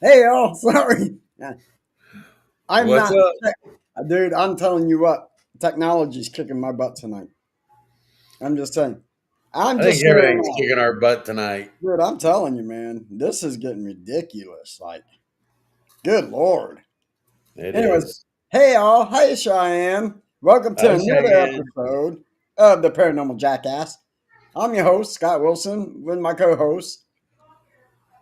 Hey, y'all. Sorry. I'm What's not, up? dude. I'm telling you what, technology's kicking my butt tonight. I'm just saying. I'm I just think sitting everything's around. kicking our butt tonight. Dude, I'm telling you, man, this is getting ridiculous. Like, good Lord. It Anyways, is. hey, y'all. Hi, Cheyenne. Welcome to Hi, another Cheyenne. episode of The Paranormal Jackass. I'm your host, Scott Wilson, with my co host,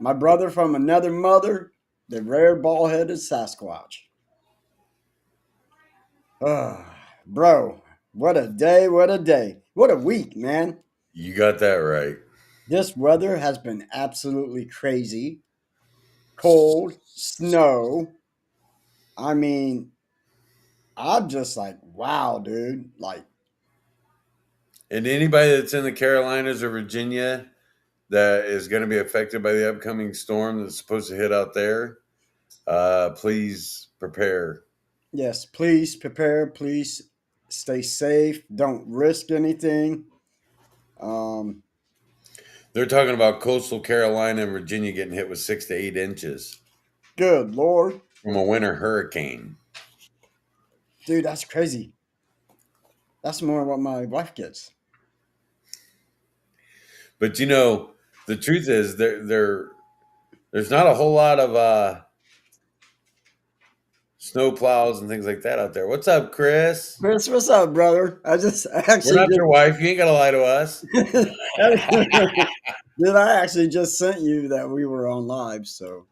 my brother from another mother, the rare bald headed Sasquatch. Bro, what a day, what a day. What a week, man. You got that right. This weather has been absolutely crazy. Cold, snow. I mean, I'm just like, wow, dude. Like, And anybody that's in the Carolinas or Virginia that is going to be affected by the upcoming storm that's supposed to hit out there, please prepare. yes, please prepare. Please stay safe. Don't risk anything. Um, They're talking about coastal Carolina and Virginia getting hit with 6 to 8 inches Good Lord. from a winter hurricane. Dude, that's crazy. That's more what my wife gets. But the truth is there's not a whole lot of snow plows and things like that out there. What's up, Chris? Chris, what's up, brother? I We're actually not your wife. You ain't got to lie to us. just Did I actually just sent you that we were on live? So,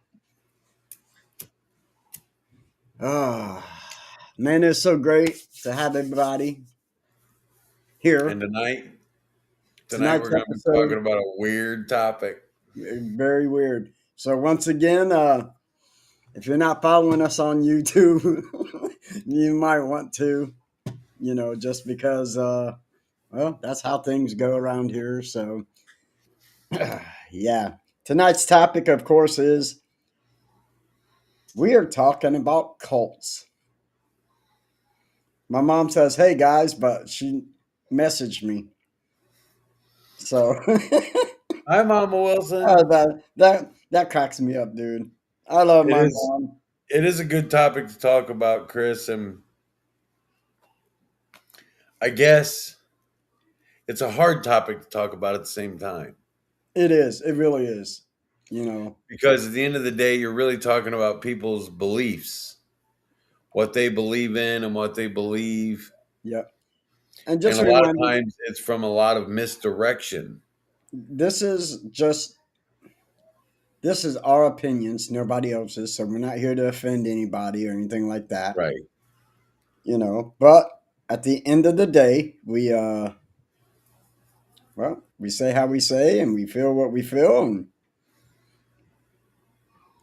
ah, man, it's so great to have everybody here. And tonight Tonight's we're going to be talking episode, about a weird topic. very weird. So, once again, if you're not following us on YouTube, you might want to, just because, well, that's how things go around here. So, yeah. Tonight's topic, of course, is we are talking about cults. My mom says, "Hey guys," but she messaged me. So Hi, Mama Wilson. that cracks me up, dude. I love It my is mom. it is a good topic to talk about, Chris, and I guess it's a hard topic to talk about at the same time It is. It really is. You know. because at the end of the day, you're really talking about people's beliefs, what they believe in, and what they believe, Yep. And and just a lot of remind you, times it's from a lot of misdirection. this is just this is our opinions, nobody else's. So we're not here to offend anybody or anything like that. Right. But at the end of the day, we say how we say and we feel what we feel, and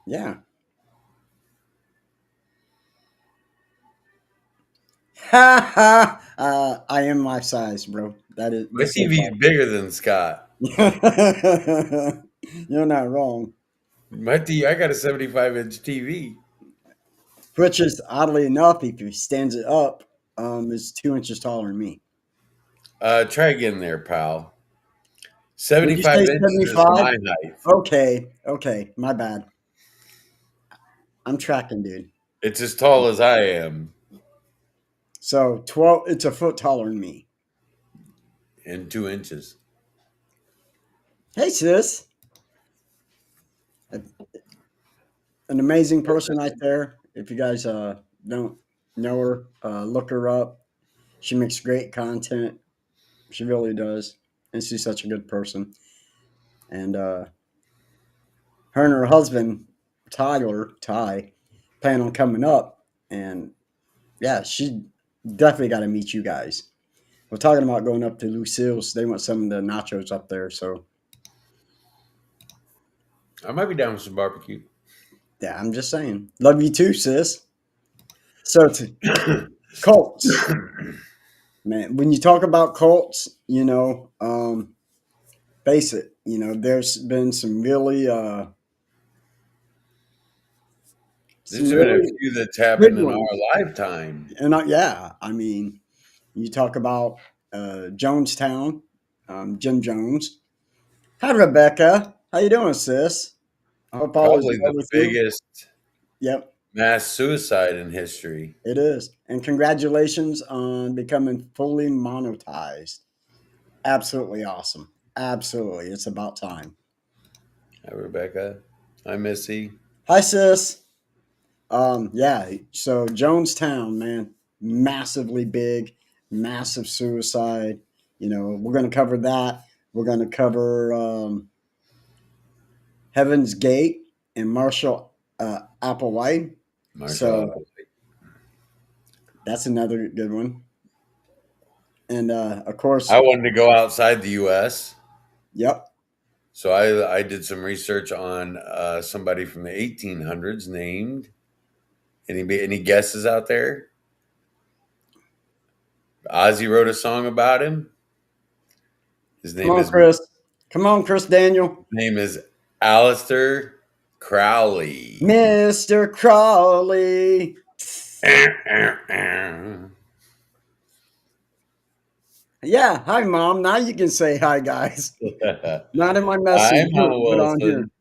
yeah. Ha ha! I am my size, bro. That is My this is TV is bigger than Scott. You're not wrong. I got a 75-inch TV. Which is oddly enough, if he stands it up, is 2 inches taller than me. Try again there, pal. Did you 75 say inches is 75? my height. Okay, my bad. I'm tracking, dude. It's as tall as I am. So 12, it's a foot taller than me. And 2 inches. Hey, sis, an amazing person right there. If you guys don't know her, look her up. She makes great content. She really does, and she's such a good person. And her and her husband Tyler Ty plan on coming up, and yeah, she definitely got to meet you guys. We're talking about going up to Lucille's. They want some of the nachos up there, so I might be down with some barbecue. yeah, I'm just saying. Love you too, sis. So to Colts, man. When you talk about Colts, face it. There's been There's some been a really few that's big happened in ones, our lifetime. and yeah, I mean, you talk about Jonestown, Jim Jones. Hi, Rebecca. How you doing, sis? I hope all is Probably well the with you. biggest Yep, mass suicide in history. it is. And congratulations on becoming fully monetized. Absolutely awesome. Absolutely. It's about time. Hi, Rebecca. Hi, Missy. Hi, sis. Yeah, so Jonestown, man, massively big, massive suicide. We're going to cover that. We're going to cover Heaven's Gate and Marshall Applewhite. Marshall. So that's another good one. And of course, I wanted to go outside the U.S., yep. so I did some research on somebody from the 1800s named. Any guesses out there? Ozzy wrote a song about him. His Come name on, is Chris. Come on, Chris Daniel. name is Aleister Crowley. Mr. Crawley. Yeah, hi, Mom. Now you can say hi, guys. Not in my message, Hi, Mama but on here. Wilson.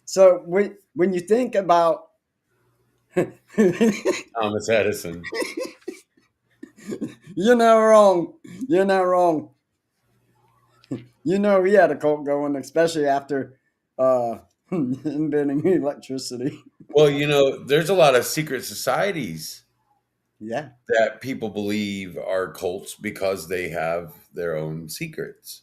So when you think about, Thomas Edison. you're not wrong. You're not wrong. He had a cult going, especially after inventing electricity. Well, there's a lot of secret societies Yeah, that people believe are cults because they have their own secrets.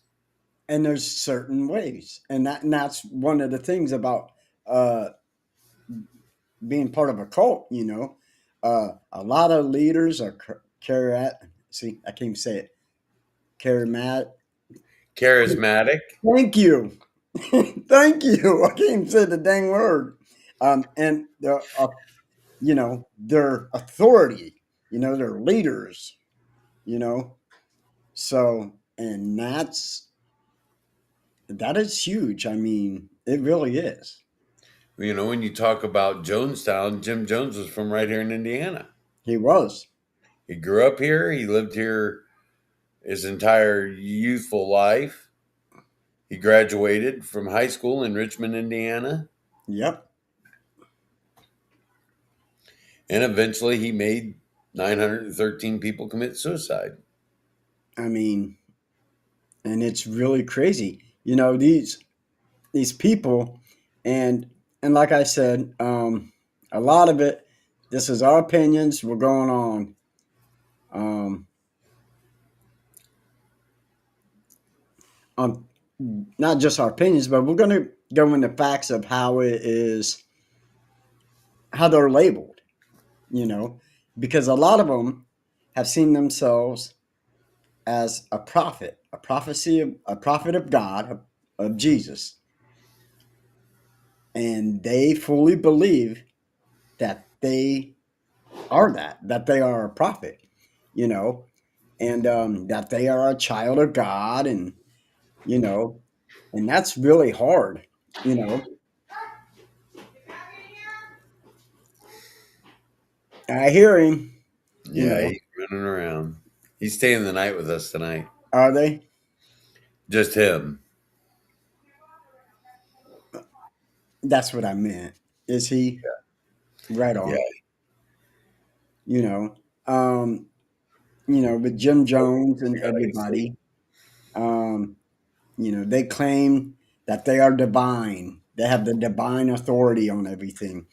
and there's certain ways, and that's one of the things about uh, being part of a cult. A lot of leaders are charismatic. See, I can't even say it. Charismatic. Charismatic. Thank you. Thank you. I can't even say the dang word. And their authority, their leaders, you know. So, and that is huge. I mean, it really is. When you talk about Jonestown, Jim Jones was from right here in Indiana. He was. He grew up here. He lived here his entire youthful life. He graduated from high school in Richmond, Indiana, Yep. and eventually he made 913 people commit suicide. I mean, and it's really crazy. These people, and like I said, a lot of it. This is our opinions. We're going um, on not just our opinions, but we're going to go into facts of how it is, how they're labeled. You know, because a lot of them have seen themselves as a prophet, a prophet of God, of Jesus, and they fully believe that they are that they are a prophet, you know, and that they are a child of God, and you know, and that's really hard, you know. I hear him, you Yeah, know. he's running around. He's staying the night with us tonight. Are they? Just him. That's what I meant. Is he right Yeah. on? You know, um, with Jim Jones and Yeah, I see. everybody. Um, they claim that they are divine. They have the divine authority on everything,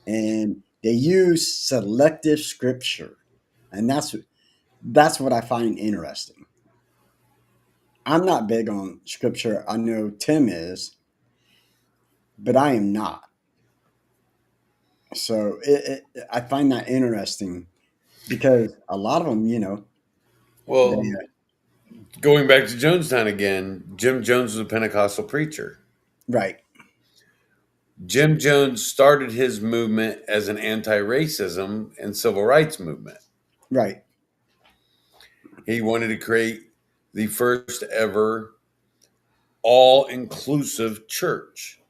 and they use selective scripture, and that's what I find interesting. I'm not big on scripture. I know Tim is, but I am not. So I find that interesting because a lot of them, they Well, going back to Jonestown again, Jim Jones was a Pentecostal preacher. right, Jim Jones started his movement as an anti-racism and civil rights movement. right, He wanted to create the first ever all-inclusive church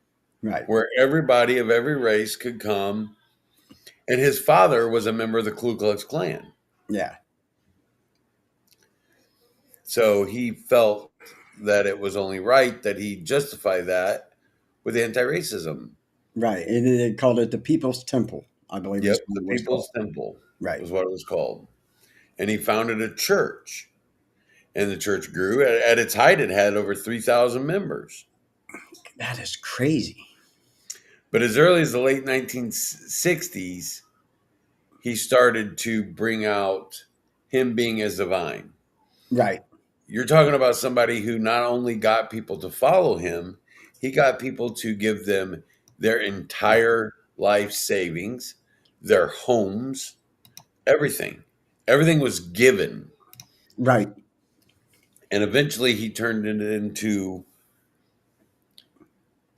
right, where everybody of every race could come. And his father was a member of the Ku Klux Klan. yeah, So he felt that it was only right that he justify that with anti-racism. right. And they called it the People's Temple, I believe Yep, is what the it was called. People's Temple Right. was what it was called. And he founded a church. And the church grew. At its height, it had over 3,000 members. That is crazy. But as early as the late 1960s, he started to bring out him being as divine. Right, You're talking about somebody who not only got people to follow him, he got people to give them their entire life savings, their homes, everything. Everything was given. right, And eventually he turned it into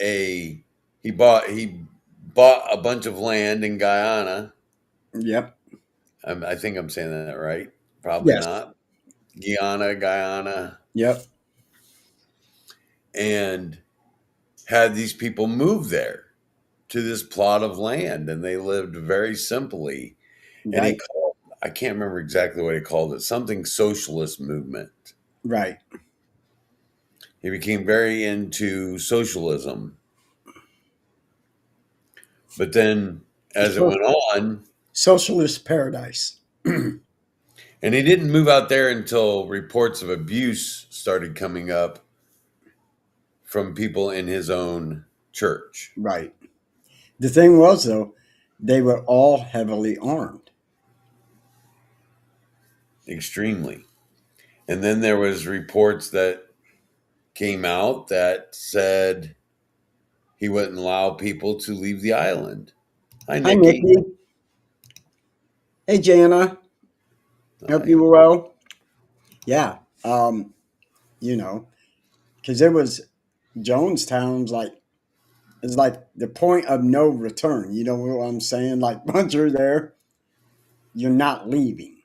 a he bought a bunch of land in Guyana. yep, I think I'm saying that right. Probably yes, not. Guyana, yep, and had these people move there to this plot of land, and they lived very simply. And right, I can't remember exactly what he called it, something socialist movement. right. He became very into socialism. But then as it So, went on, socialist paradise. and he didn't move out there until reports of abuse started coming up from people in his own church. Right. The thing was, though, they were all heavily armed. Extremely. And then there was reports that came out that said he wouldn't allow people to leave the island. Hi, Hi, Nikki. Nikki. Hey, Jana. Hope Hi. you were well. Yeah. You know, because it was Jonestown's like it's like the point of no return. You know what I'm saying? Like once you're there, you're not leaving.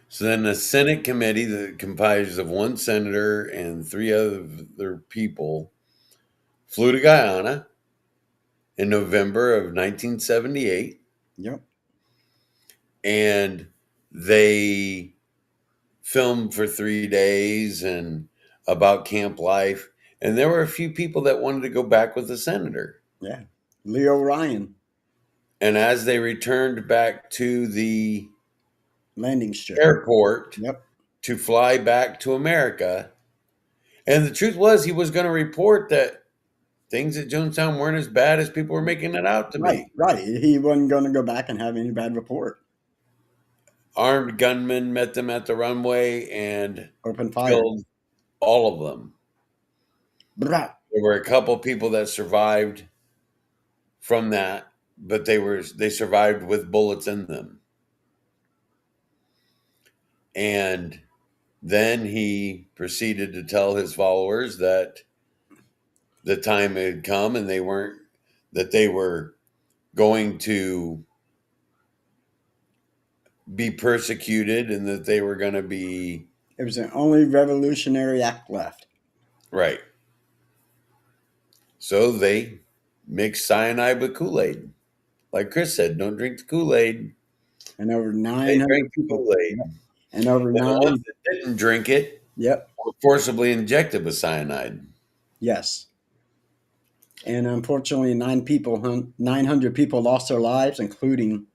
So then the Senate committee that comprised of one senator and three other people flew to Guyana in November of 1978, Yep. and they filmed for 3 days and about camp life. And there were a few people that wanted to go back with the senator. Yeah. Leo Ryan, And as they returned back to the landing strip. airport Yep. to fly back to America, and the truth was he was going to report that things at Jonestown weren't as bad as people were making it out to Right. be. Right. He wasn't going to go back and have any bad report. Armed gunmen met them at the runway and Open fire. killed all of them. Brah. There were a couple people that survived from that, but they survived with bullets in them. And then he proceeded to tell his followers that the time had come and they were going to be persecuted and that they were going to be It was the only revolutionary act left. right. So they mixed cyanide with Kool-Aid. Like Chris said, don't drink the Kool-Aid. And over They 900 drank the people. Kool-Aid. Yep. And over And the ones nine. that didn't drink it Yep. were forcibly injected with cyanide. Yes. And unfortunately, 900 people lost their lives, including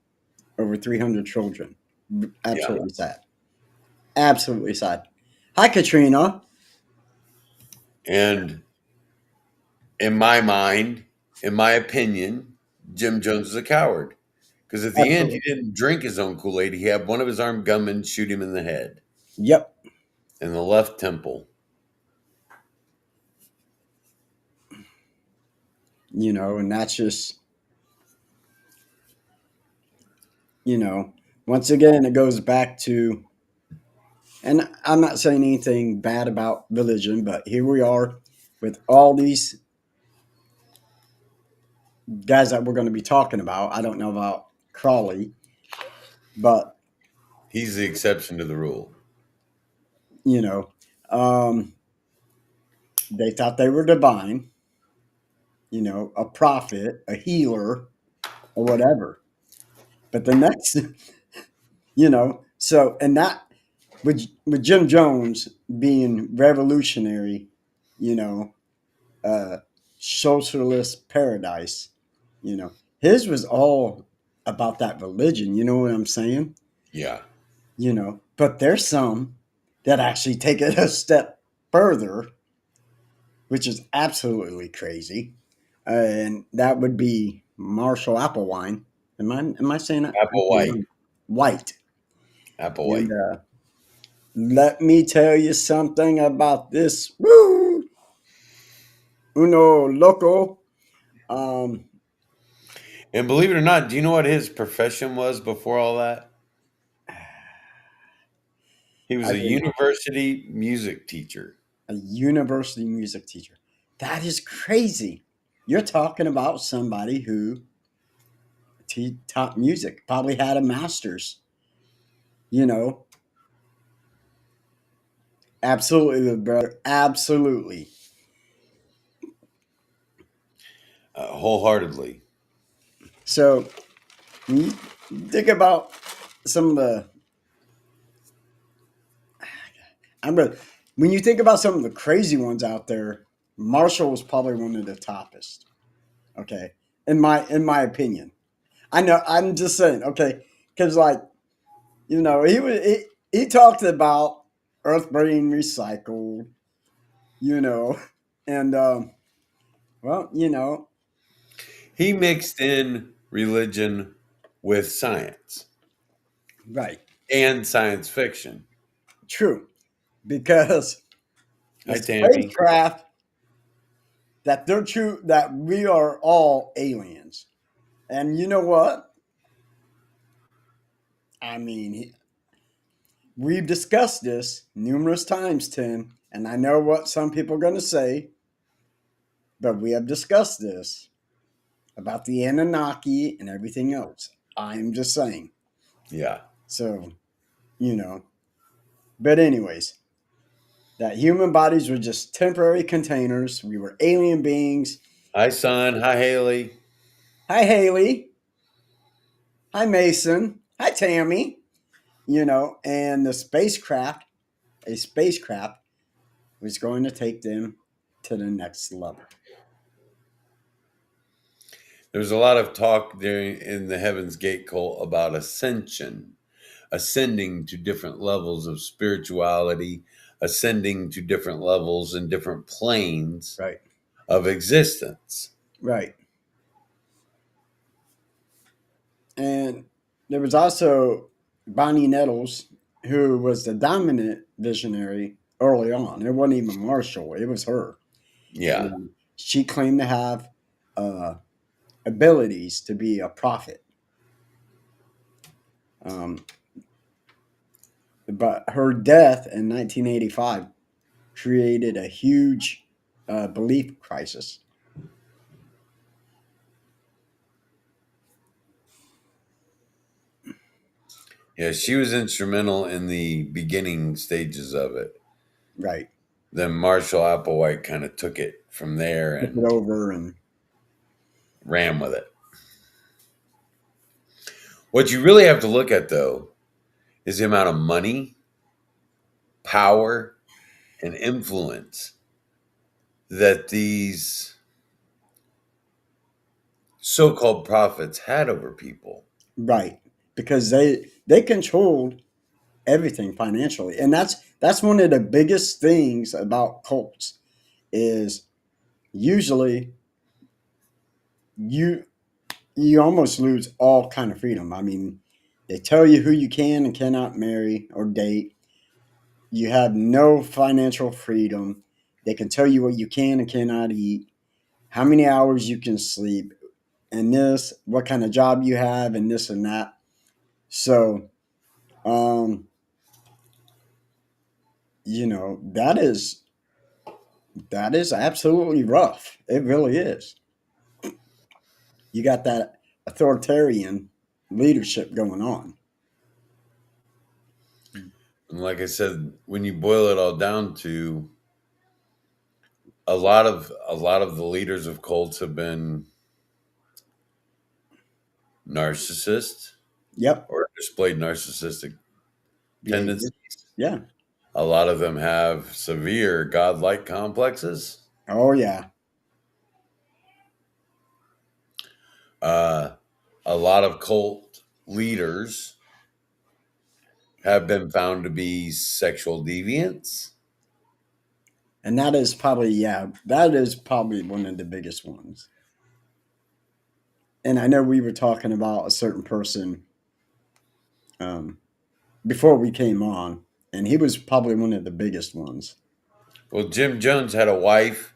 over 300 children. Yeah. Absolutely sad. Absolutely sad. Hi, Katrina. And in my mind, in my opinion, Jim Jones is a coward. Because at the end, he Absolutely. didn't drink his own Kool Aid. He had one of his armed gunmen shoot him in the head, Yep. in the left temple. And that's just, you know, once again, it goes back to, and I'm not saying anything bad about religion, but here we are with all these guys that we're going to be talking about. I don't know about Crawley, but, He's the exception to the rule. you know, um, they thought they were divine, a prophet, a healer, or whatever. But the next, and that with Jim Jones being revolutionary, you know, uh, socialist paradise, his was all about that religion. You know what I'm saying? Yeah. But there's some that actually take it a step further, which is absolutely crazy, and that would be Marshall Applewine. Am I saying that? Applewhite. White. And Applewhite. let me tell you something about this. Woo! Uno loco. Um, And believe it or not, do you know what his profession was before all that? He was I a did not. university music teacher. A university music teacher. That is crazy. You're talking about somebody who taught music, probably had a master's. You know, absolutely, brother. Absolutely. Wholeheartedly. So when you think about some of the, I'm really, when you think about some of the crazy ones out there, Marshall was probably one of the toppest. Okay, in my opinion. I know. I'm just saying. Okay, because he talked about Earth being recycled. You know, and well, He mixed in religion with science right, and science fiction. true, because the Hi, Tammy. spacecraft that they're true that we are all aliens, and you know what? I mean, we've discussed this numerous times, Tim, and I know what some people are going to say, but we have discussed this about the Anunnaki and everything else. I'm just saying. Yeah. So, you know, but anyways, that human bodies were just temporary containers. We were alien beings. Hi, son. Hi, Haley. Hi, Haley. Hi, Mason. Hi, Tammy. And a spacecraft was going to take them to the next level. There's a lot of talk during in the Heaven's Gate cult about ascension, ascending to different levels of spirituality, ascending to different levels and different planes Right. of existence. Right. And there was also Bonnie Nettles, who was the dominant visionary early on. It wasn't even Marshall, it was her. Yeah. And she claimed to have uh, abilities to be a prophet. Um, but her death in 1985 created a huge belief crisis. Yeah, she was instrumental in the beginning stages of it. Right. Then Marshall Applewhite kind of took it from there Took it and over and ran with it. What you really have to look at, though, is the amount of money, power, and influence that these so-called prophets had over people. right. Because they controlled everything financially, and that's one of the biggest things about cults is usually you you almost lose all kind of freedom. I mean, they tell you who you can and cannot marry or date. You have no financial freedom. They can tell you what you can and cannot eat, how many hours you can sleep, and this, what kind of job you have, and this and that. So, um, that is absolutely rough. It really is. You got that authoritarian leadership going on. And like I said, when you boil it all down to a lot of the leaders of cults have been narcissists Yep. or displayed narcissistic Behavior. tendencies. Yeah. A lot of them have severe godlike complexes. Oh yeah. Uh, a lot of cult leaders have been found to be sexual deviants. And that is probably one of the biggest ones. And I know we were talking about a certain person um, before we came on, and he was probably one of the biggest ones. Well, Jim Jones had a wife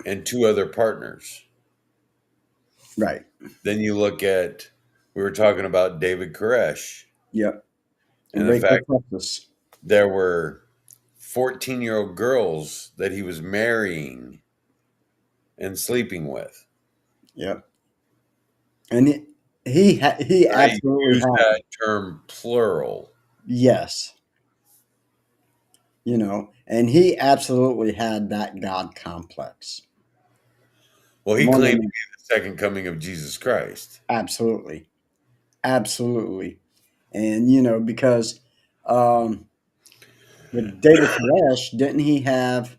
and two other partners. Right. Then you look at, we were talking about David Koresh Yep. And and the Rachel fact Texas. there were 14-year-old girls that he was marrying and sleeping with. Yep. And he I absolutely use had, that term plural. yes, and he absolutely had that God complex. Well, he More claimed to than be the second coming of Jesus Christ. absolutely, absolutely, and because um, with David Koresh, didn't he have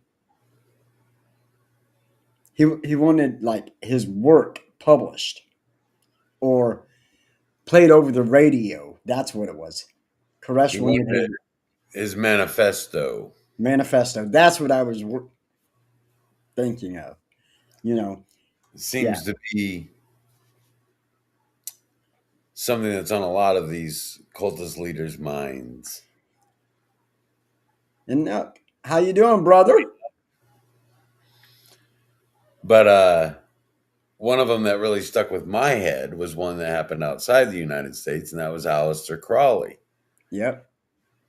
he wanted like his work published or played over the radio? That's what it was. He Koresh wanted his wanted his manifesto. manifesto. That's what I was thinking of. You know, It yeah, seems to be something that's on a lot of these cultist leaders' minds. and how you doing, brother? But one of them that really stuck with my head was one that happened outside the United States, and that was Aleister Crowley. Yep.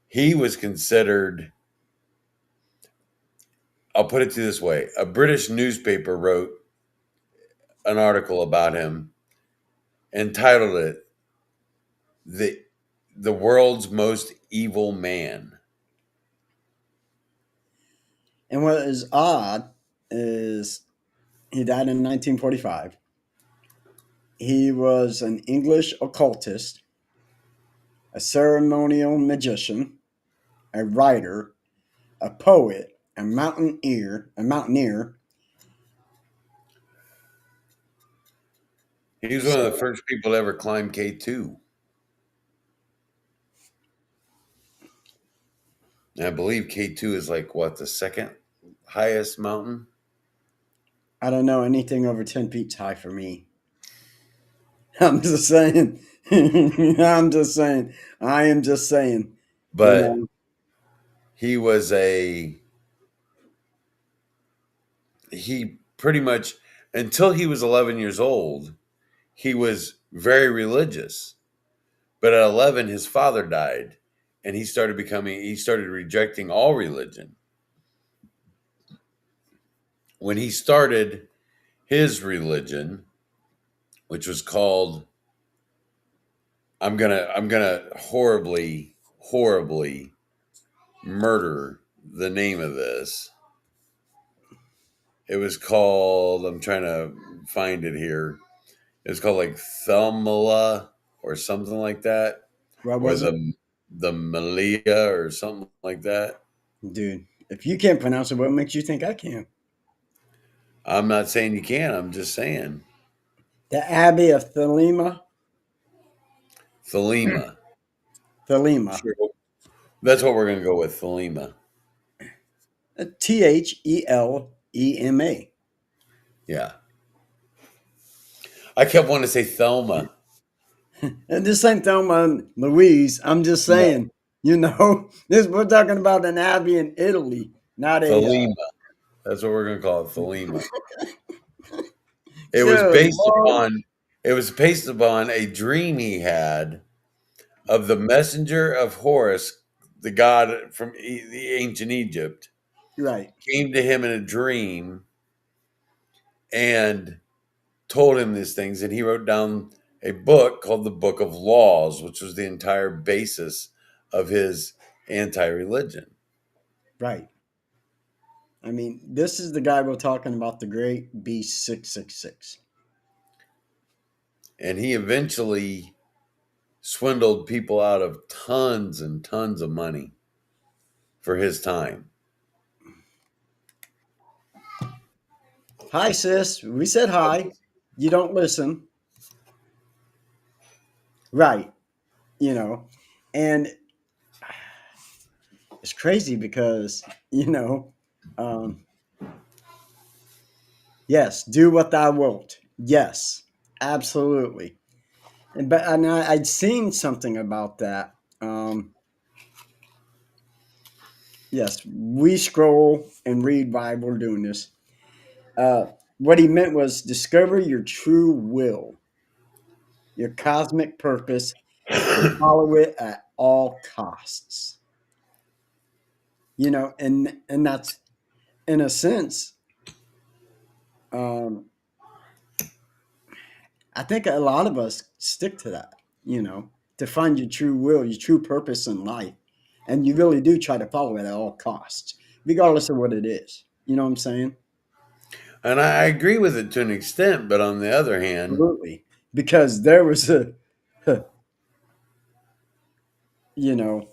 He was considered, I'll put it to you this way, a British newspaper wrote an article about him, entitled it the the world's most evil man. And what is odd is he died in 1945. He was an English occultist, a ceremonial magician, a writer, a poet, a mountaineer. He was one of the So first people to ever climb K2. And I believe K2 is like what, the second highest mountain? I don't know anything over 10 feet high for me. I'm just saying. I'm just saying. I am just saying. You But know. he was he pretty much, until he was 11 years old, he was very religious. But at 11, his father died, and he started rejecting all religion. When he started his religion, which was called, I'm gonna horribly murder the name of this. It was called, I'm trying to find it here. It was called like Thelmala or something like that, What or was it? the Malia or something like that. Dude, if you can't pronounce it, what makes you think I can? I'm not saying you can. I'm just saying The Abbey of Thelema. Thelema. Thelema. Sure. That's what we're going to go with, Thelema. Thelema. Yeah. I kept wanting to say Thelma. And this ain't Thelma and Louise. I'm just No, saying, this we're talking about an abbey in Italy, not a Thelema. That's what we're going to call it, Thelema. It was good based Lord. upon a dream he had of the messenger of Horus, the god from the ancient Egypt, Right. came to him in a dream and told him these things, and he wrote down a book called the Book of Laws, which was the entire basis of his anti-religion. Right. I mean, this is the guy we're talking about, the great beast 666. And he eventually swindled people out of tons and tons of money for his time. Hi, sis. We said hi. You don't listen. Right. And it's crazy because, um, yes, do what thou wilt. Yes, absolutely. I'd seen something about that. Yes, we scroll and read while we're doing this. What he meant was discover your true will, your cosmic purpose, and follow it at all costs. And that's in a sense. Um, I think a lot of us stick to that. To find your true will, your true purpose in life, and you really do try to follow it at all costs, regardless of what it is. You know what I'm saying? And I agree with it to an extent, but on the other hand, Absolutely, because there was a, you know,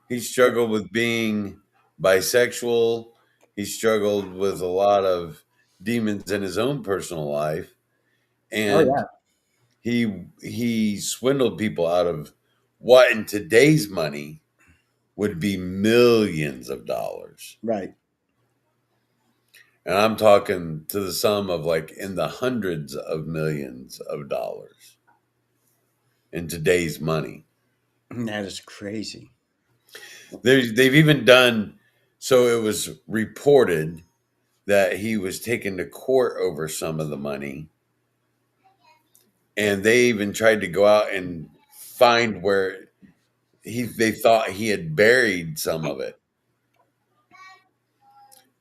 he struggled with being bisexual. He struggled with a lot of demons in his own personal life, oh and yeah, he swindled people out of what in today's money would be millions of dollars. right. And I'm talking to the sum of like in the hundreds of millions of dollars in today's money. That is crazy. They've even done so. It was reported that he was taken to court over some of the money, and they even tried to go out and find where they thought he had buried some of it,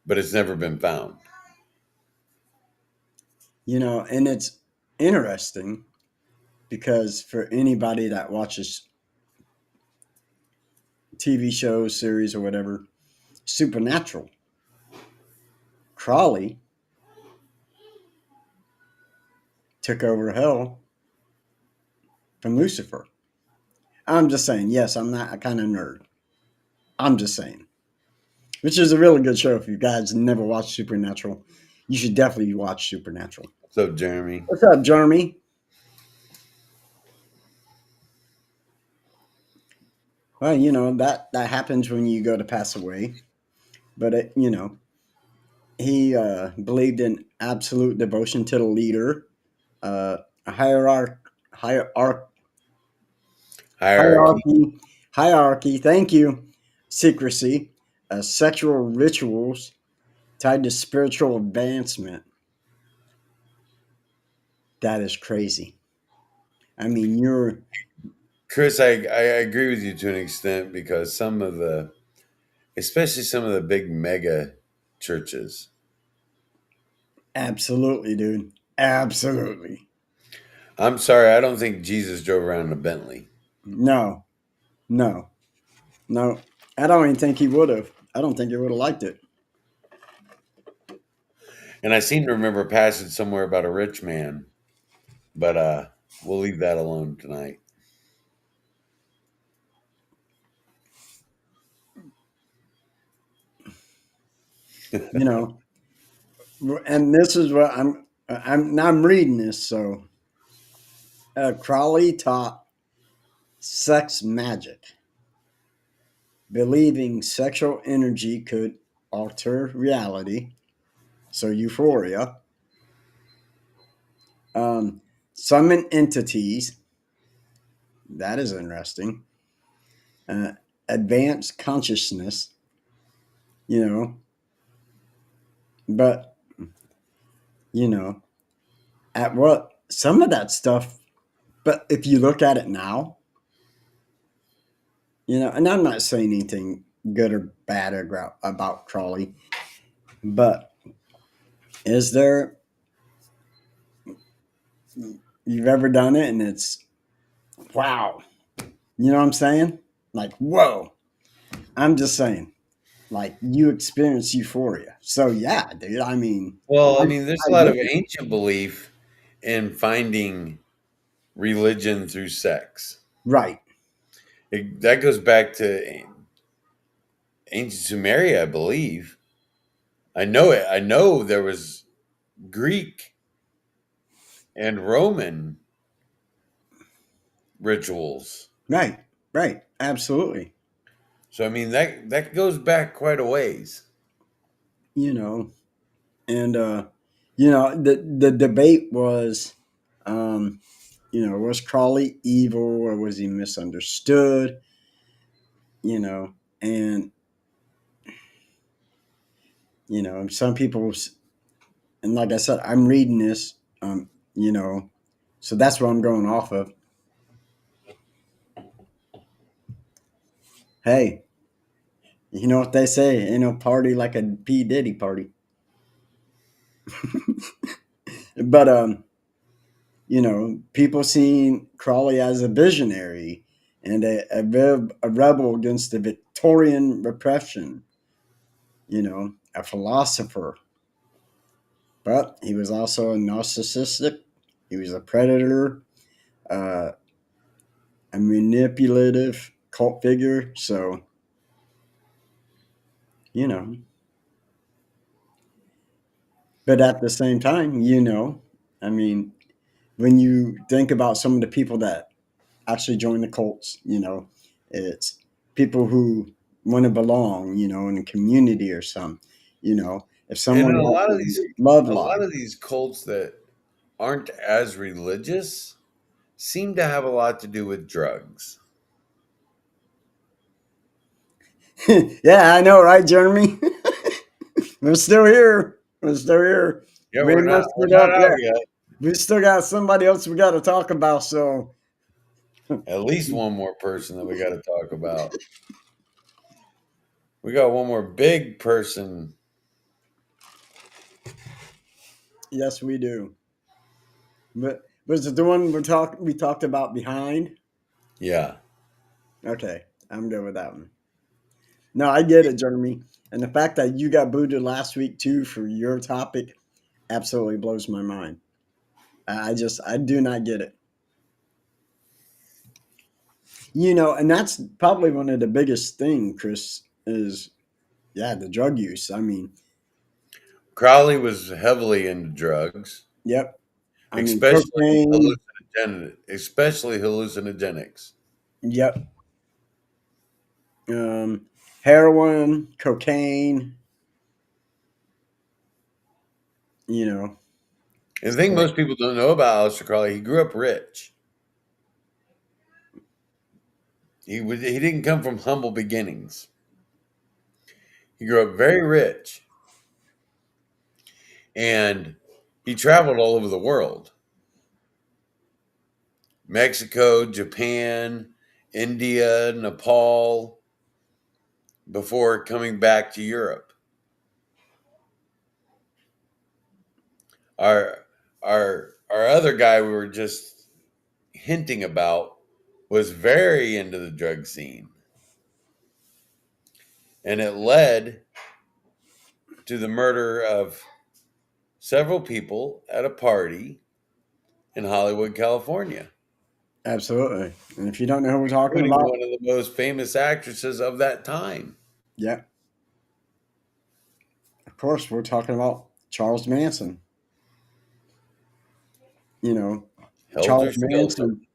but it's never been found. And it's interesting because for anybody that watches TV shows, series, or whatever, Supernatural, Crawley took over hell from Lucifer. I'm just saying, yes, I'm not a kind of nerd. I'm just saying, which is a really good show. If you guys never watched Supernatural, you should definitely watch Supernatural. So, Jeremy, What's up, Jeremy? Well, that happens when you go to pass away, but he believed in absolute devotion to the leader, a hierarchy. hierarchy. Thank you. Secrecy, sexual rituals tied to spiritual advancement. That is crazy. I mean, Chris, I agree with you to an extent because especially some of the big mega churches. absolutely, dude. Absolutely. I'm sorry, I don't think Jesus drove around in a Bentley. No, no, no. I don't even think he would have. I don't think he would have liked it. And I seem to remember a passage somewhere about a rich man, but we'll leave that alone tonight. You know, and this is what I'm reading this. So, Crowley taught sex magic. believing sexual energy could alter reality. So euphoria. Um, summon entities. That is interesting. Uh, advanced consciousness. You know, but you know, at what some of that stuff. But if you look at it now, and I'm not saying anything good or bad about Crawley, but is there you've ever done it and it's wow, you know what I'm saying? Like whoa, I'm just saying, like you experience euphoria. So yeah, dude. I mean, Well, I I, mean, there's I a lot get of it. ancient belief in finding religion through sex. Right. That goes back to ancient Sumeria, I believe. I know it. I know there was Greek and Roman rituals. Right. Right. Absolutely. So I mean that goes back quite a ways. You know, and the debate was, um, was Crawley evil or was he misunderstood? You know, and some people, and like I said, I'm reading this, you know, so that's what I'm going off of. Hey, you know what they say? Ain't no party like a P Diddy party. But people seeing Crawley as a visionary and a rebel against the Victorian repression. A philosopher, but he was also a narcissistic. He was a predator, uh, a manipulative cult figure. So you know, but at the same time, I mean, when you think about some of the people that actually join the cults, it's people who want to belong, in a community or something. If And in someone has a love a life, lot of these cults that aren't as religious seem to have a lot to do with drugs. yeah, I know, right, Jeremy? We're still here. We're still here. Yeah, We ain't messed we're it not up out yet. yet. We still got somebody else we got to talk about. So, At least one more person that we got to talk about. We got one more big person. yes, we do. But was it the one we talked about behind? Yeah. Okay, I'm good with that one. No, I get it, Jeremy. And the fact that you got booted last week too for your topic absolutely blows my mind. I do not get it. And that's probably one of the biggest thing, Chris, is yeah, the drug use. I mean, Crowley was heavily into drugs, yep. I mean, especially cocaine. especially hallucinogenics. Yep. Heroin, cocaine. You know, And the thing so most people don't know about Aleister Crowley, he grew up rich. He didn't come from humble beginnings. He grew up very rich, and he traveled all over the world: Mexico, Japan, India, Nepal, before coming back to Europe. Our our other guy we were just hinting about was very into the drug scene, and it led to the murder of several people at a party in Hollywood, California, absolutely. And if you don't know who we're talking including about, one of the most famous actresses of that time. yeah, of course, we're talking about Charles Manson. You know, Helter Charles Skelter. Manson,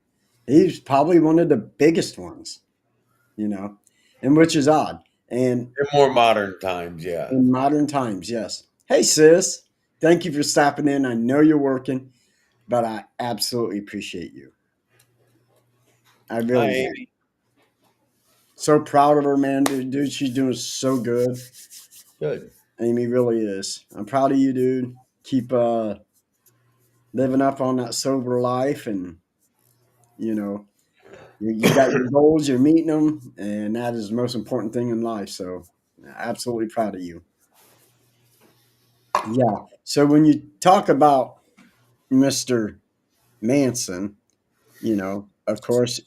he's probably one of the biggest ones, you know. and which is odd. And In more modern times, yeah. in modern times, yes. Hey, sis, thank you for stopping in. I know you're working, but I absolutely appreciate you. I Hi, really do. Amy. So proud of her, man. Dude, she's doing so good. Good. Amy really is. I'm proud of you, dude. Keep living up on that sober life, and you know, you got your goals, you're meeting them, and that is the most important thing in life. So, absolutely proud of you. Yeah. So when you talk about Mr. Manson, of course,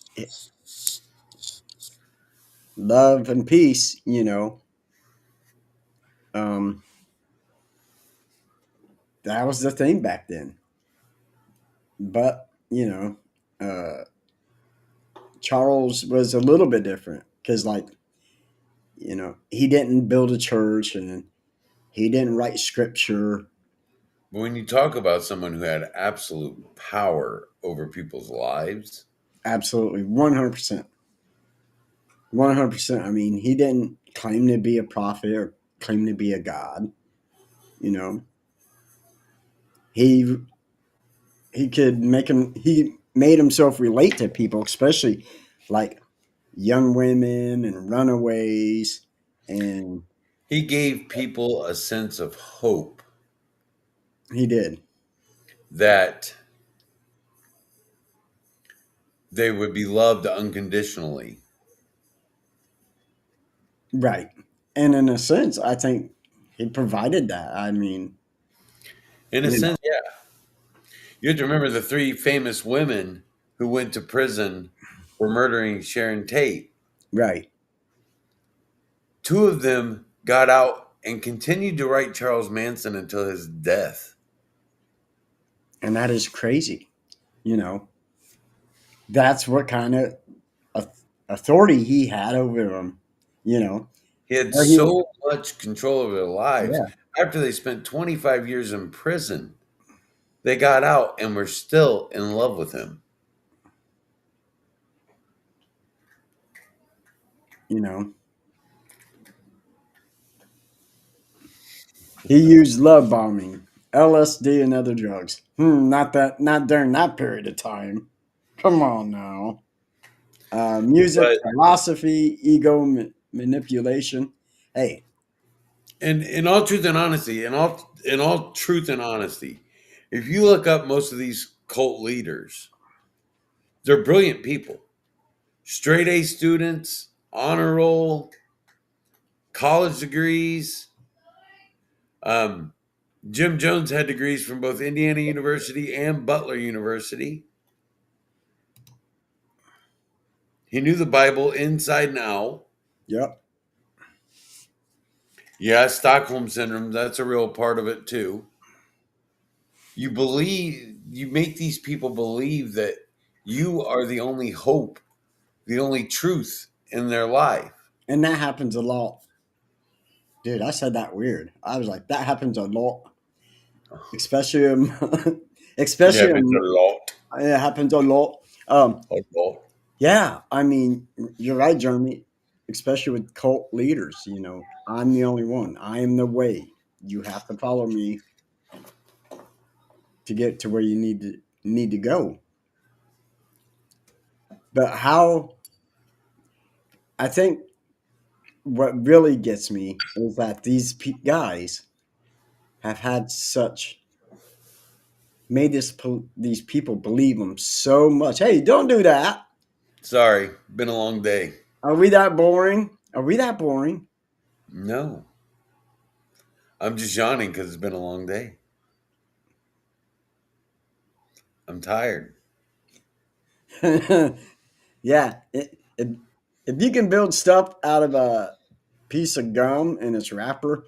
love and peace. Um, that was the thing back then. But uh, Charles was a little bit different because, like, he didn't build a church and he didn't write scripture. But when you talk about someone who had absolute power over people's lives, Absolutely, 100%. 100%. I mean, he didn't claim to be a prophet or claim to be a god. You know, he he made himself relate to people, especially like young women and runaways, and he gave people a sense of hope he did. that they would be loved unconditionally. Right. And in a sense, I think he provided that. I mean, In a you know, sense, yeah. You have to remember the three famous women who went to prison for murdering Sharon Tate. right. Two of them got out and continued to write Charles Manson until his death. And that is crazy. You know, that's what kind of authority he had over them. You know, He had where he, so much control over their lives. yeah, After they spent 25 years in prison, they got out and were still in love with him. you know, he used love bombing, LSD, and other drugs. Not during that period of time. Come on now. Music, But philosophy, ego manipulation. Hey, in all truth and honesty, in all truth and honesty, if you look up most of these cult leaders, they're brilliant people. Straight A students, honor roll, college degrees. Um, Jim Jones had degrees from both Indiana University and Butler University. He knew the Bible inside and out. yep, Yeah, Stockholm syndrome, that's a real part of it too. You make these people believe that you are the only hope, the only truth in their life. and that happens a lot. Dude, I said that weird. I was like, that happens a lot, especially, It especially, happens a lot. it happens a lot. A lot. Yeah, I mean, you're right, Jeremy. Especially with cult leaders, I'm the only one. I am the way. You have to follow me to get to where you need to go. But how I think what really gets me is that these guys have had such made these people believe them so much. Hey, don't do that. Sorry, been a long day. Are we that boring? Are we that boring? No, I'm just yawning because it's been a long day. I'm tired. Yeah. If you can build stuff out of a piece of gum and its wrapper,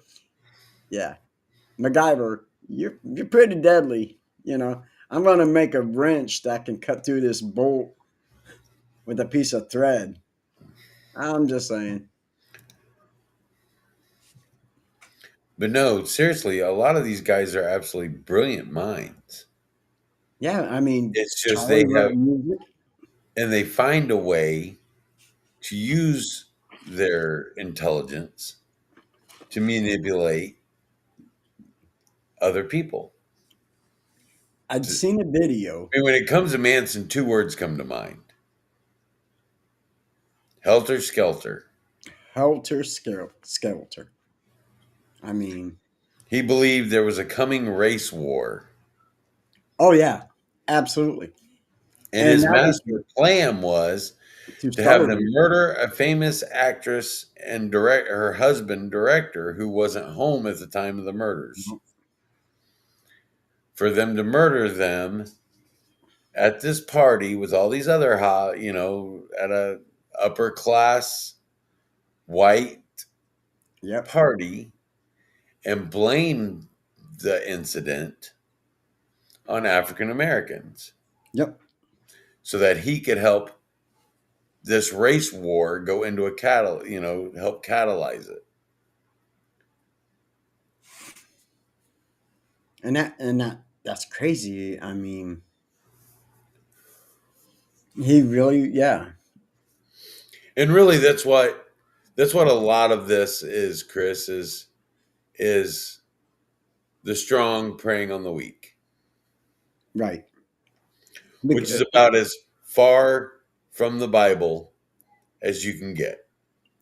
yeah, MacGyver, you're pretty deadly. I'm gonna make a wrench that can cut through this bolt with a piece of thread. I'm just saying. But no, seriously, a lot of these guys are absolutely brilliant minds. Yeah, I mean, It's just Charlie they have, wrote music. and they find a way to use. their intelligence to manipulate other people. I'd seen a video. I mean, when it comes to Manson, two words come to mind: helter skelter. Helter Skelter. I mean, He believed there was a coming race war, oh yeah, absolutely. and And his that was master plan was to to have them celebrate. murder a famous actress and direct her husband, director, who wasn't home at the time of the murders. For them to murder them at this party with all these other at a upper class white Yep. party, and blame the incident on African Americans Yep. so that he could help this race war go into help catalyze it. That's crazy. I mean, he really, yeah. And really that's what a lot of this is, Chris, is the strong preying on the weak, Right. which is Bec- about as far from the Bible as you can get.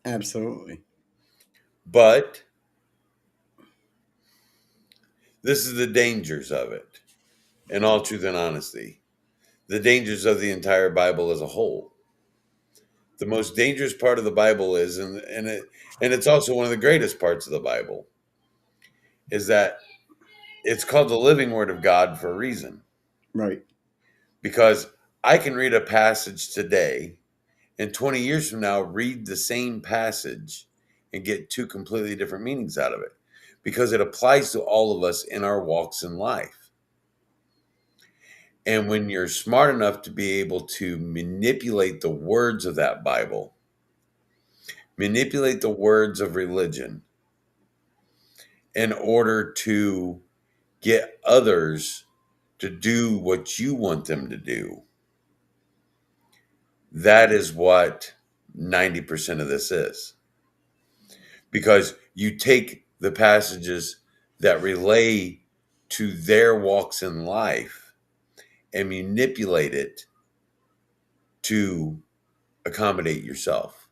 Absolutely. But this is the dangers of it, in all truth and honesty. The dangers of the entire Bible as a whole. The most dangerous part of the Bible is, and it's also one of the greatest parts of the Bible, is that it's called the living Word of God for a reason. Right. Because I can read a passage today, and 20 years from now, read the same passage and get two completely different meanings out of it, because it applies to all of us in our walks in life. And when you're smart enough to be able to manipulate the words of that Bible, manipulate the words of religion in order to get others to do what you want them to do, that is what 90% of this is. Because you take the passages that relay to their walks in life and manipulate it to accommodate yourself.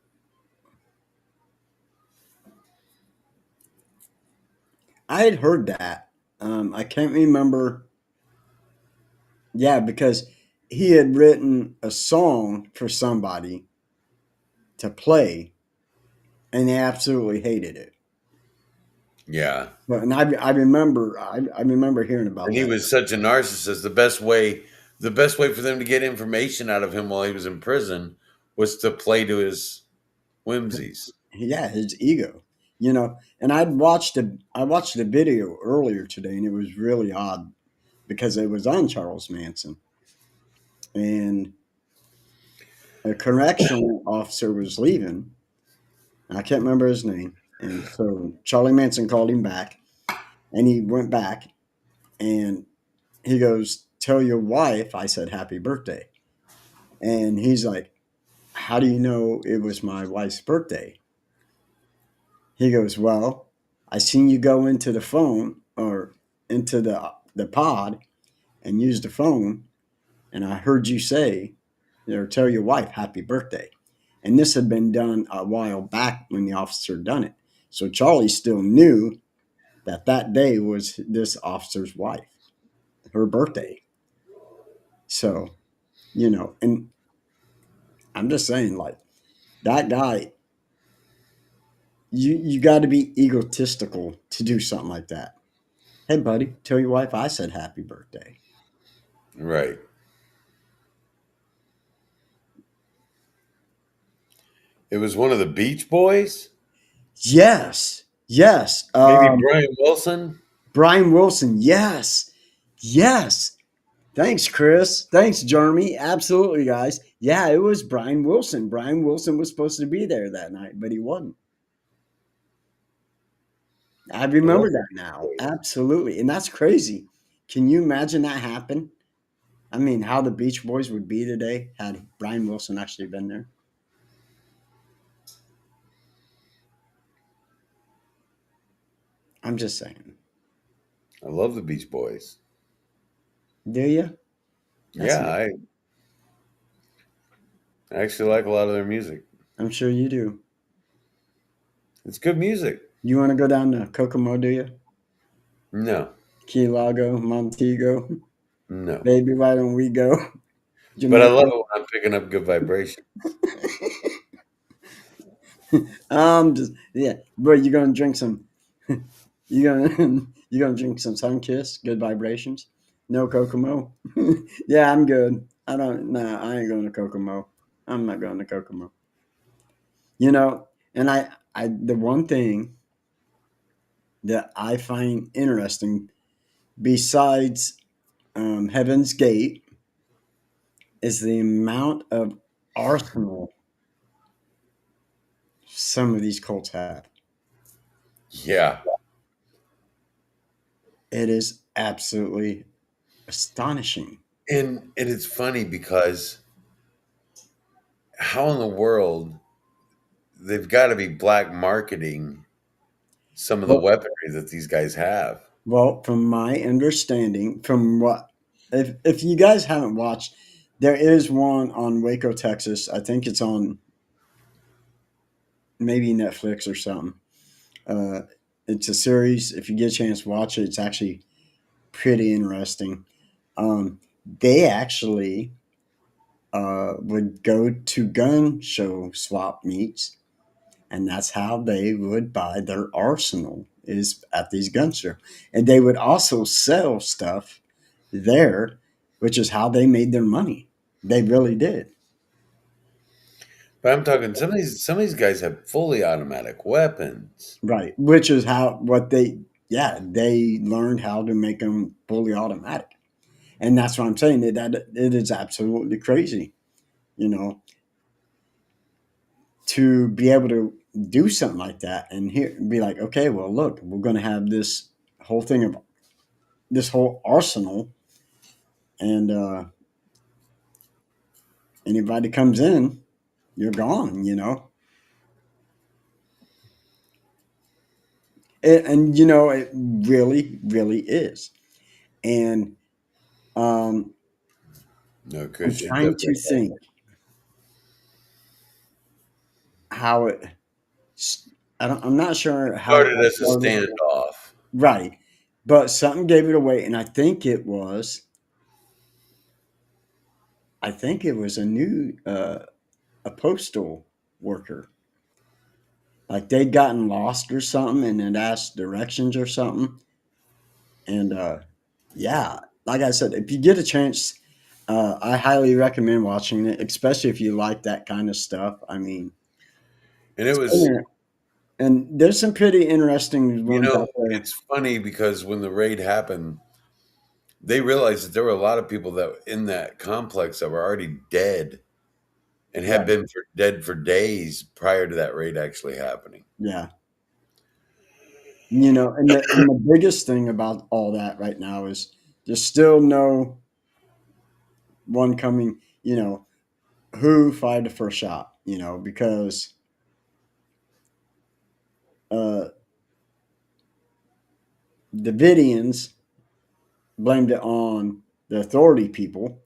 I had heard that. I can't remember. Yeah, because he had written a song for somebody to play, and they absolutely hated it. Yeah. But and I remember hearing about And he that. was such a narcissist. The best way for them to get information out of him while he was in prison was to play to his whimsies. Yeah, his ego. And I watched a video earlier today, and it was really odd because it was on Charles Manson, and a correctional officer was leaving. I can't remember his name, and so Charlie Manson called him back, and he went back, and he goes, "Tell your wife I said happy birthday," and he's like, "How do you know it was my wife's birthday?" He goes, "Well, I seen you go into the phone or into the pod and use the phone, and I heard you say, or tell your wife happy birthday." And this had been done a while back when the officer done it. So Charlie still knew that that day was this officer's wife, her birthday. So, and I'm just saying, like, that guy, you got to be egotistical to do something like that. Hey, buddy, tell your wife I said happy birthday. Right. It was one of the Beach Boys? Yes, yes. Maybe Brian Wilson? Brian Wilson. Yes, yes. Thanks, Chris. Thanks, Jeremy. Absolutely, guys. Yeah, it was Brian Wilson. Brian Wilson was supposed to be there that night, but he wasn't. I I love remember the that Beach now. Boys. Absolutely. And that's crazy. Can you imagine that happen? I mean, how the Beach Boys would be today had Brian Wilson actually been there. I'm just saying. I love the Beach Boys. Do you? That's Yeah, I actually like a lot of their music. I'm sure you do. It's good music. You want to go down to Kokomo, do you? No, Key Largo, Montego. no. Baby, why don't we go? But I love Jamaica. it when I'm picking up good vibration. Just yeah, but you're gonna drink some. You gonna you gonna drink some Sun Kiss, good vibrations. No Kokomo. Yeah, I'm good. I don't. Nah, I ain't going to Kokomo. I'm not going to Kokomo. You know, and the one thing that I find interesting besides Heaven's Gate is the amount of arsenal some of these cults have. Yeah. It is absolutely astonishing. And it's funny because how in the world they've got to be black marketing some of the Well, weaponry that these guys have. well, from my understanding, from what if you guys haven't watched, there is one on Waco, Texas. I think it's on maybe Netflix or something. Uh, it's a series. If you get a chance, watch it. It's actually pretty interesting. They actually would go to gun show swap meets, and that's how they would buy their arsenal is at these gun shows. And they would also sell stuff there, which is how they made their money. They really did. But I'm talking some of these guys have fully automatic weapons. Right. Which is how what they yeah, they learned how to make them fully automatic. And that's what I'm saying. That it is absolutely crazy, you know, to be able to do something like that and here be like, okay, well, look, we're going to have this whole thing of this whole arsenal, and anybody comes in, you're gone, you know. And you know, it really, really is. And um, No, I'm Chris, you're trying definitely to think how it. I'm not sure how it started all as a started. standoff. Right, but something gave it away, and I think it was. I think it was a postal worker. Like they'd gotten lost or something, and had asked directions or something. And yeah, like I said, if you get a chance, I highly recommend watching it, especially if you like that kind of stuff. I mean, And it it's was, and there's some pretty interesting you ones know, out there. it's funny because when the raid happened, they realized that there were a lot of people that in that complex that were already dead and had Right. been dead for days prior to that raid actually happening. Yeah. You know, and the biggest thing about all that right now is there's still no one coming. You know, who fired the first shot? You know, because uh, Davidians blamed it on the authority people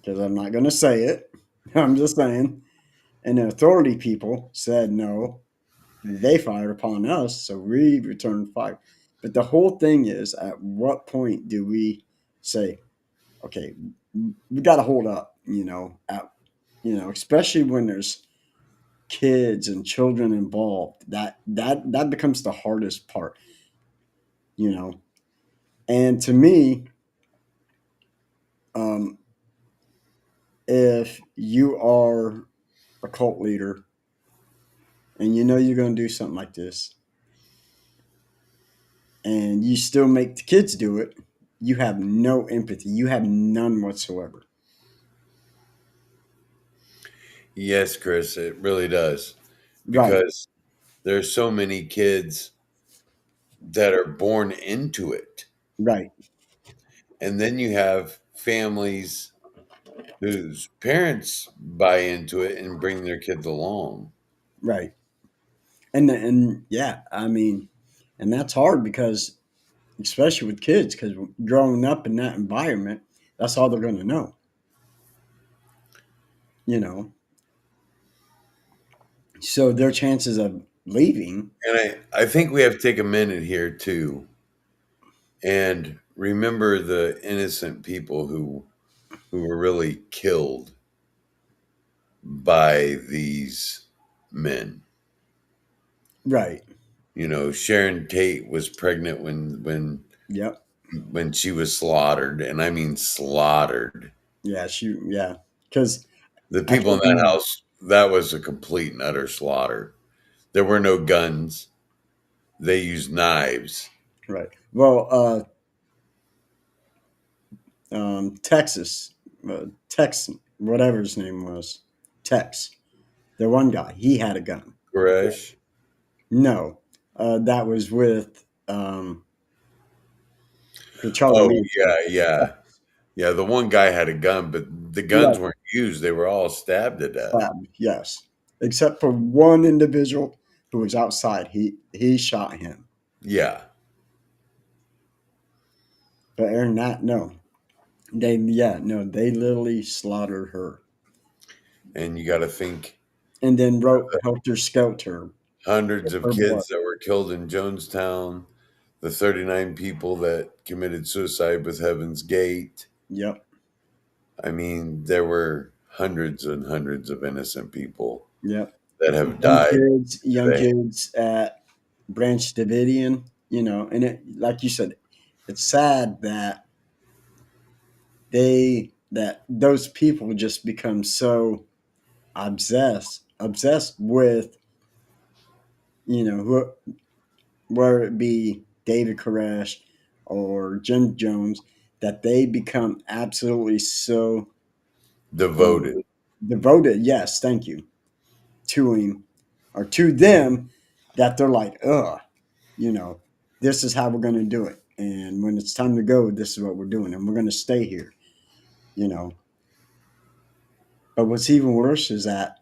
because I'm not going to say it. I'm just saying. And the authority people said no, they fired upon us, so we returned fire. But the whole thing is, at what point do we say, okay, we got to hold up? Especially when there's kids and children involved. That becomes the hardest part. You know, and to me, um, if you are a cult leader and you know you're going to do something like this and you still make the kids do it, you have no empathy. You have none whatsoever. Yes, Chris, it really does. Right, Because there's so many kids that are born into it. right, And then you have families whose parents buy into it and bring their kids along. right. And yeah, I mean, And that's hard because, especially with kids, because growing up in that environment, that's all they're going to know, you know. So their chances of leaving, And I think we have to take a minute here too and remember the innocent people who were really killed by these men. right? You know, Sharon Tate was pregnant Yep. when she was slaughtered, and I mean slaughtered. Yeah. Yeah. Because The I people in can't that remember. house, that was a complete and utter slaughter. There were no guns. They used knives. Right. Well, Texas, Tex, whatever his name was, Tex, the one guy, he had a gun. Koresh. No, that was with Charlie Oh Manson. yeah, yeah. Yeah, the one guy had a gun, but the guns Right. weren't used. They were all stabbed to death. Yes, except for one individual who was outside. He shot him. Yeah. But Aaron, that no, they literally slaughtered her, And you got to think and then wrote Helter Skelter hundreds with of her blood. kids that were killed in Jonestown, the 39 people that committed suicide with Heaven's Gate. Yep, I mean, there were hundreds and hundreds of innocent people yep. that have died Young today. kids at Branch Davidian, and it, like you said, it's sad that those people just become so obsessed with, who, whether it be David Koresh or Jim Jones, that they become absolutely so Devoted. um, devoted. Yes, thank you, to him or to them, that they're like, ugh, you know, this is how we're going to do it. And when it's time to go, this is what we're doing, and we're going to stay here, you know. But what's even worse is that,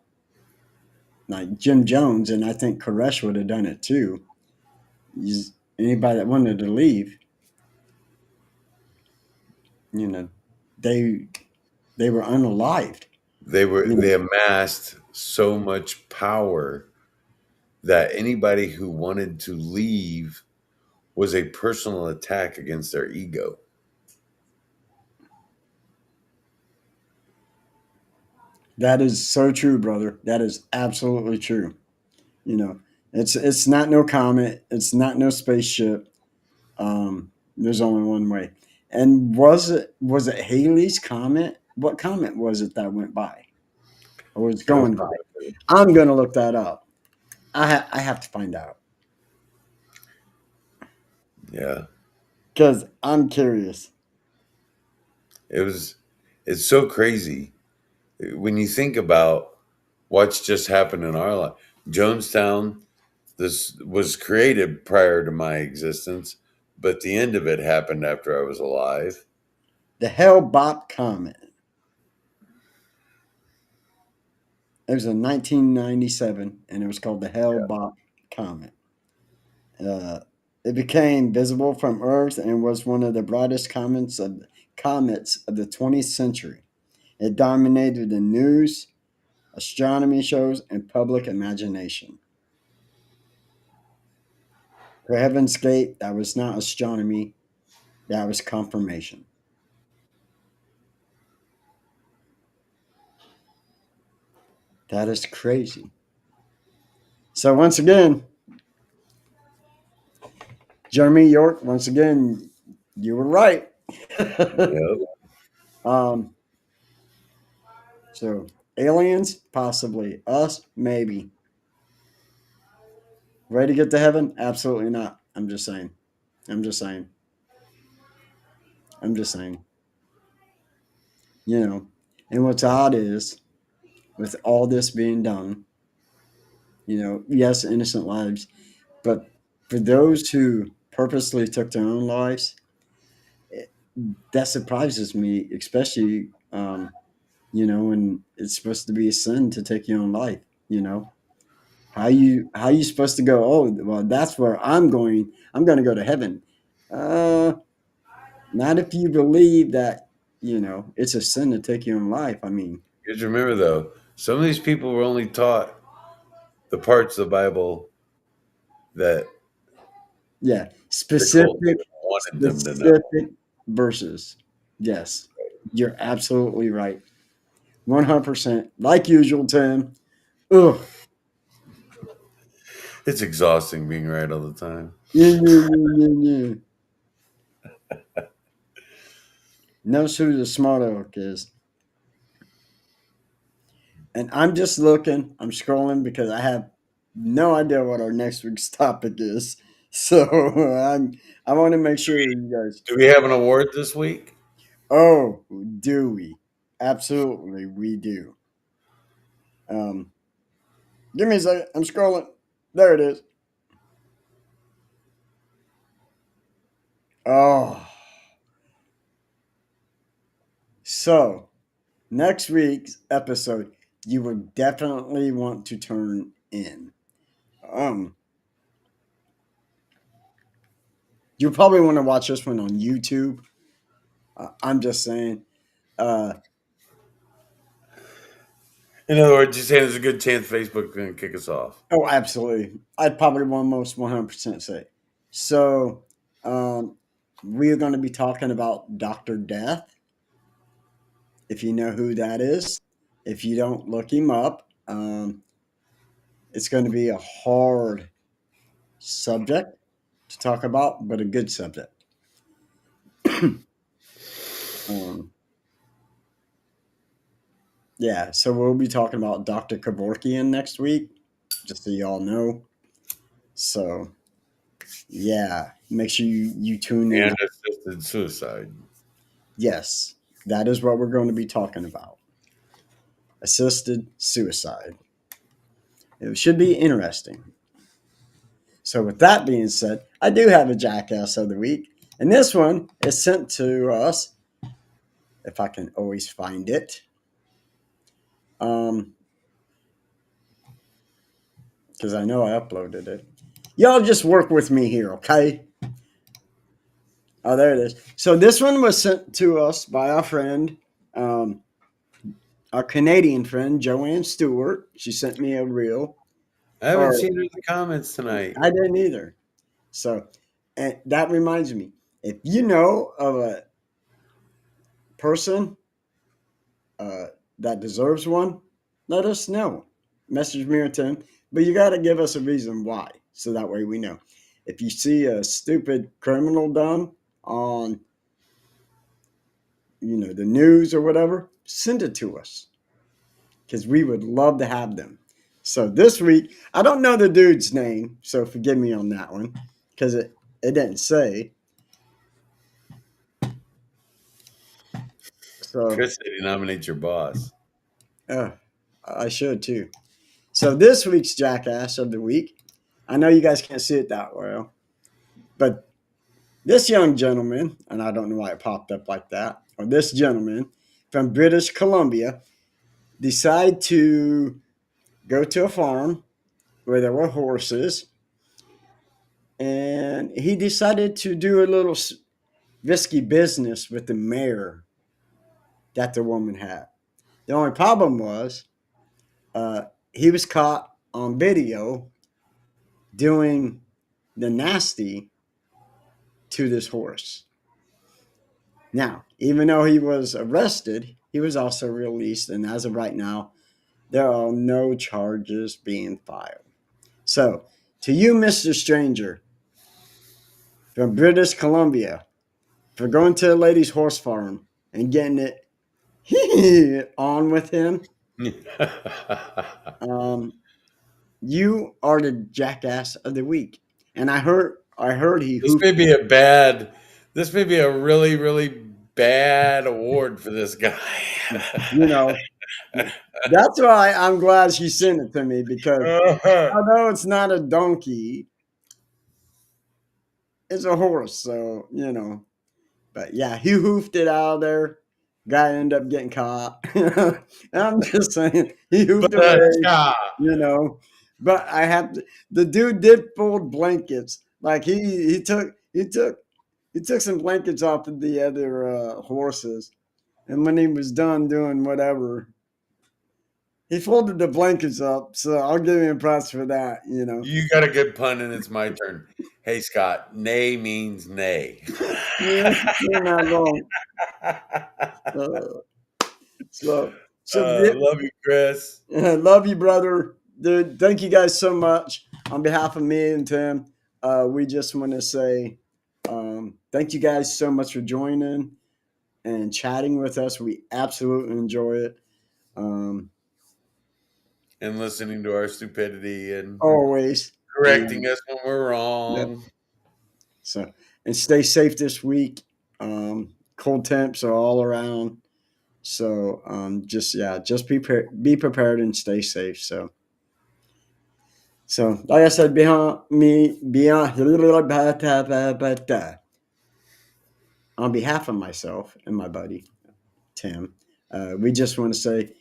like Jim Jones, and I think Koresh would have done it too. Anybody that wanted to leave, you know, they they were unalived. You know, They amassed so much power that anybody who wanted to leave was a personal attack against their ego. that is so true, brother. That is absolutely true. You know, it's not no comet. It's not no spaceship. There's only one way. And was it Haley's comet? What comet was it that went by or was No going by? clue. I'm gonna look that up. I have to find out Yeah. because I'm curious. It was it's so crazy when you think about what's just happened in our life. Jonestown, this was created prior to my existence, but the end of it happened after I was alive. The Hale-Bopp comet. It was in 1997, and it was called the Hale-Bopp comet. Uh, it became visible from Earth and was one of the brightest comets of the 20th century. It dominated the news, astronomy shows, and public imagination. For Heaven's Gate, that was not astronomy, that was confirmation. That is crazy. So, once again, Jeremy York, once again, you were right. Yep. um, so, aliens, possibly. Us, maybe. Ready to get to heaven? Absolutely not. I'm just saying. I'm just saying. I'm just saying. You know, and what's odd is with all this being done, yes, innocent lives, but for those who purposely took their own lives, it, that surprises me, especially, when it's supposed to be a sin to take your own life, you know? how you supposed to go? Oh, well, that's where I'm going. I'm going to go to heaven. Uh, Not if you believe that it's a sin to take your own life. I mean, Because remember, though, some of these people were only taught the parts of the Bible that yeah, the cult specific leaders wanted them to know. specific verses. Yes, you're absolutely right. 100%. Like usual, Tim. Ugh. It's exhausting being right all the time. Yeah, yeah, yeah, yeah, yeah. Knows who the smart aleck is. And I'm just looking, I'm scrolling because I have no idea what our next week's topic is. So I want to make sure you guys. Do we have an award this week? Oh, do we? Absolutely, we do. Um, Give me a second. I'm scrolling. There it is. Oh, so next week's episode, you will definitely want to turn in. Um, you probably want to watch this one on YouTube. I'm just saying. Uh, In other words, you're saying there's a good chance Facebook is going to kick us off. oh, absolutely. I'd probably almost 100% say. So, um, we are going to be talking about Dr. Death. If you know who that is, if you don't, look him up. It's going to be a hard subject to talk about, but a good subject. Um, yeah, so we'll be talking about Dr. Kevorkian next week, just so y'all know. So, yeah, make sure you tune in. And assisted suicide. Yes, that is what we're going to be talking about. Assisted suicide. It should be interesting. So, with that being said, I do have a jackass of the week, and this one is sent to us, if I can always find it. Because I know I uploaded it. Y'all just work with me here, okay? Oh, there it is. So this one was sent to us by our friend, um, our Canadian friend, Joanne Stewart. She sent me a reel. I haven't Or seen her in the comments tonight. I didn't either. So, and that reminds me, if you know of a person uh, that deserves one, let us know. Message me or Tim, but you got to give us a reason why, so that way we know. If you see a stupid criminal done on, the news or whatever, send it to us because we would love to have them. So this week, I don't know the dude's name, so forgive me on that one because it didn't say. So Chris said he nominates your boss. I should too. So this week's jackass of the week, I know you guys can't see it that well, but this young gentleman, and I don't know why it popped up like that, or this gentleman from British Columbia decided to go to a farm where there were horses, and he decided to do a little risky business with the mare that the woman had. The only problem was he was caught on video doing the nasty to this horse. Now, even though he was arrested, he was also released, and as of right now, there are no charges being filed. So, to you, Mr. Stranger, from British Columbia, for going to a lady's horse farm and getting it on with him, you are the jackass of the week. And I heard he This hooped. may be a bad. This may be a really, really bad award for this guy. You know, that's why I'm glad she sent it to me because although it's not a donkey, it's a horse. So, but yeah, he hoofed it out of there. Guy ended up getting caught. I'm just saying, he hoofed away, But, you know. But I have to, the dude did fold blankets. Like he took some blankets off of the other horses, and when he was done doing whatever, he folded the blankets up. So I'll give him props for that. You got a good pun, and it's my turn. Hey, Scott, nay means nay. Yeah, you're not wrong. Uh, so Love you, Chris. love you, brother. Dude, thank you guys so much. On behalf of me and Tim, we just want to say thank you guys so much for joining and chatting with us. We absolutely enjoy it. Um, And listening to our stupidity and Always. correcting us when we're Yep. wrong. So, and stay safe this week. Cold temps are all around. So, just be prepared and stay safe. So, like I said, on behalf of myself and my buddy Tim, we just want to say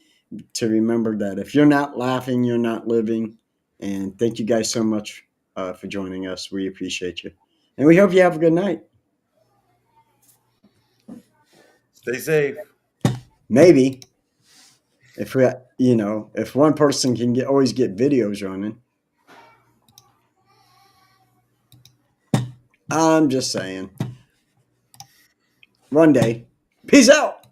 to remember that if you're not laughing, you're not living. And thank you guys so much for joining us. We appreciate you, and we hope you have a good night. Stay safe. Maybe if one person can always get videos running. I'm just saying. One day. Peace out.